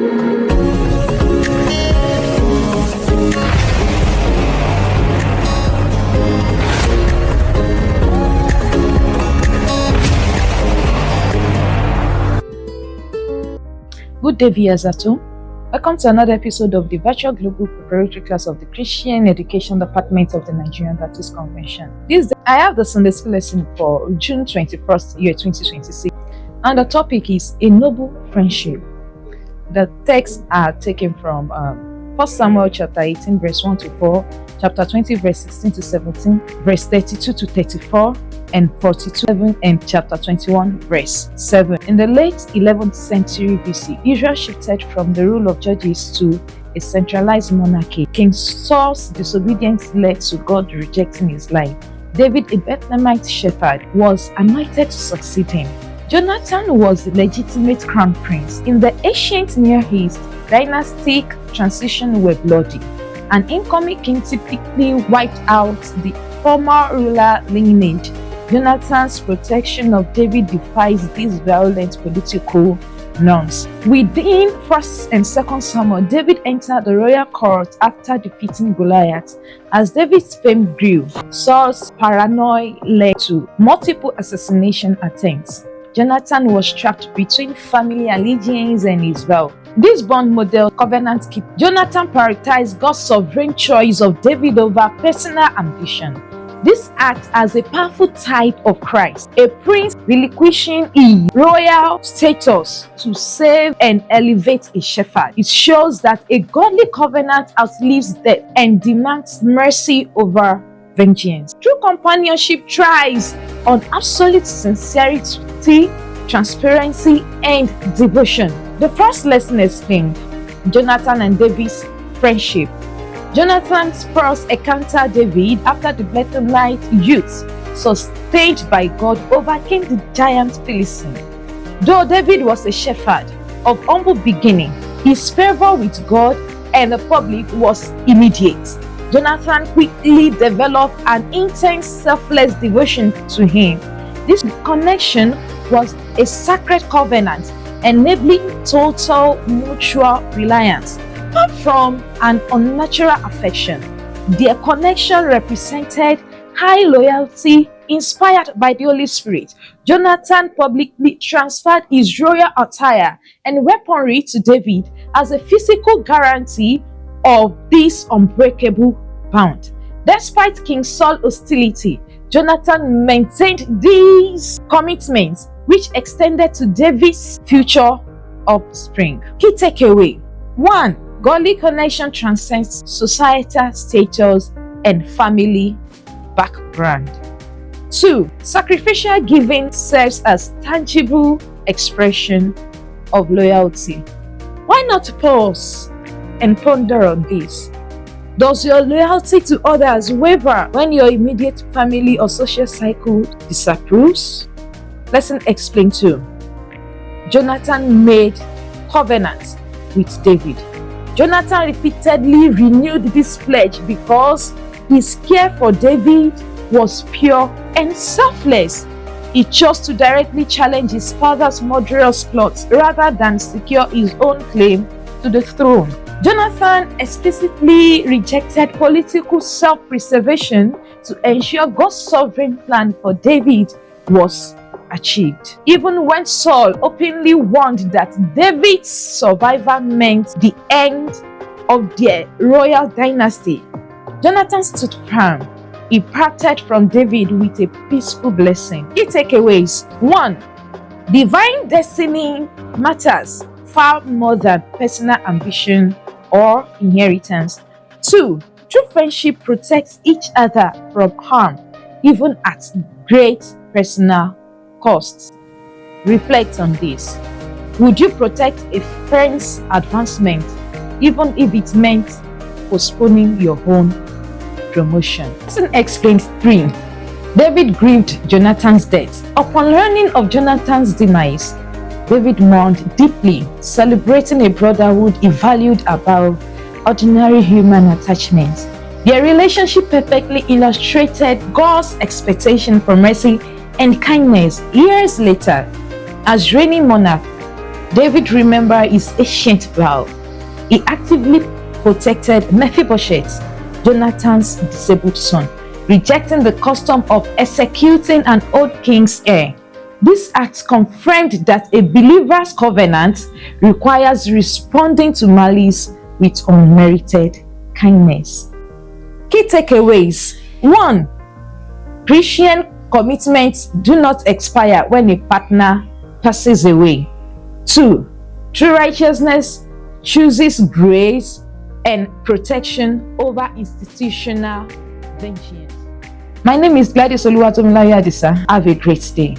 Good day, viewers at home. Welcome to another episode of the Virtual Global Preparatory Class of the Christian Education Department of the Nigerian Baptist Convention. This day, I have the Sunday School lesson for June 21st, year 2026, and the topic is A Noble Friendship. The texts are taken from 1 Samuel chapter 18, verse 1 to 4, chapter 20, verse 16 to 17, verse 32 to 34, and 42, and chapter 21, verse 7. In the late 11th century BC, Israel shifted from the rule of judges to a centralized monarchy. King Saul's disobedience led to God rejecting his life. David, a Bethlehemite shepherd, was anointed to succeed him. Jonathan was the legitimate crown prince. In the ancient Near East, dynastic transitions were bloody. An incoming king typically wiped out the former ruler lineage. Jonathan's protection of David defies these violent political norms. Within 1st and 2nd Samuel, David entered the royal court after defeating Goliath. As David's fame grew, Saul's paranoia led to multiple assassination attempts. Jonathan was trapped between family allegiance and his vow. This bond model covenant keep Jonathan prioritized God's sovereign choice of David over personal ambition. This acts as a powerful type of Christ, a prince relinquishing his royal status to save and elevate a shepherd. It shows that a godly covenant outlives death and demands mercy over vengeance. True companionship thrives on absolute sincerity, transparency, and devotion. The first lesson explained Jonathan and David's friendship. Jonathan's first encounter David after the Bethlehemite youth, sustained by God, overcame the giant Philistine. Though David was a shepherd of humble beginning, his favor with God and the public was immediate. Jonathan quickly developed an intense, selfless devotion to him. This connection was a sacred covenant, enabling total mutual reliance. Apart from an unnatural affection, their connection represented high loyalty inspired by the Holy Spirit. Jonathan publicly transferred his royal attire and weaponry to David as a physical guarantee of this unbreakable bond. Despite King Saul's hostility, Jonathan maintained these commitments, which extended to David's future offspring. Key takeaway: 1. Godly connection transcends societal status and family background. 2. Sacrificial giving serves as tangible expression of loyalty. Why not pause and ponder on this? Does your loyalty to others waver when your immediate family or social cycle disapproves? Lesson explained 2. Jonathan made covenants with David. Jonathan repeatedly renewed this pledge because his care for David was pure and selfless. He chose to directly challenge his father's murderous plots rather than secure his own claim to the throne. Jonathan explicitly rejected political self-preservation to ensure God's sovereign plan for David was achieved. Even when Saul openly warned that David's survival meant the end of their royal dynasty, Jonathan stood firm. He parted from David with a peaceful blessing. Key takeaways: 1. Divine destiny matters far more than personal ambition or inheritance. 2. True friendship protects each other from harm, even at great personal costs. Reflect on this. Would you protect a friend's advancement even if it meant postponing your own promotion? Lesson explained 3. David grieved Jonathan's death. Upon learning of Jonathan's demise, David mourned deeply, celebrating a brotherhood he valued above ordinary human attachments. Their relationship perfectly illustrated God's expectation for mercy and kindness. Years later, as reigning monarch, David remembered his ancient vow. He actively protected Mephibosheth, Jonathan's disabled son, rejecting the custom of executing an old king's heir. This act confirmed that a believer's covenant requires responding to malice with unmerited kindness. Key takeaways: 1. Christian commitments do not expire when a partner passes away. 2. True righteousness chooses grace and protection over institutional vengeance. My name is Gladys Oluwatomilayo Adisa. Have a great day.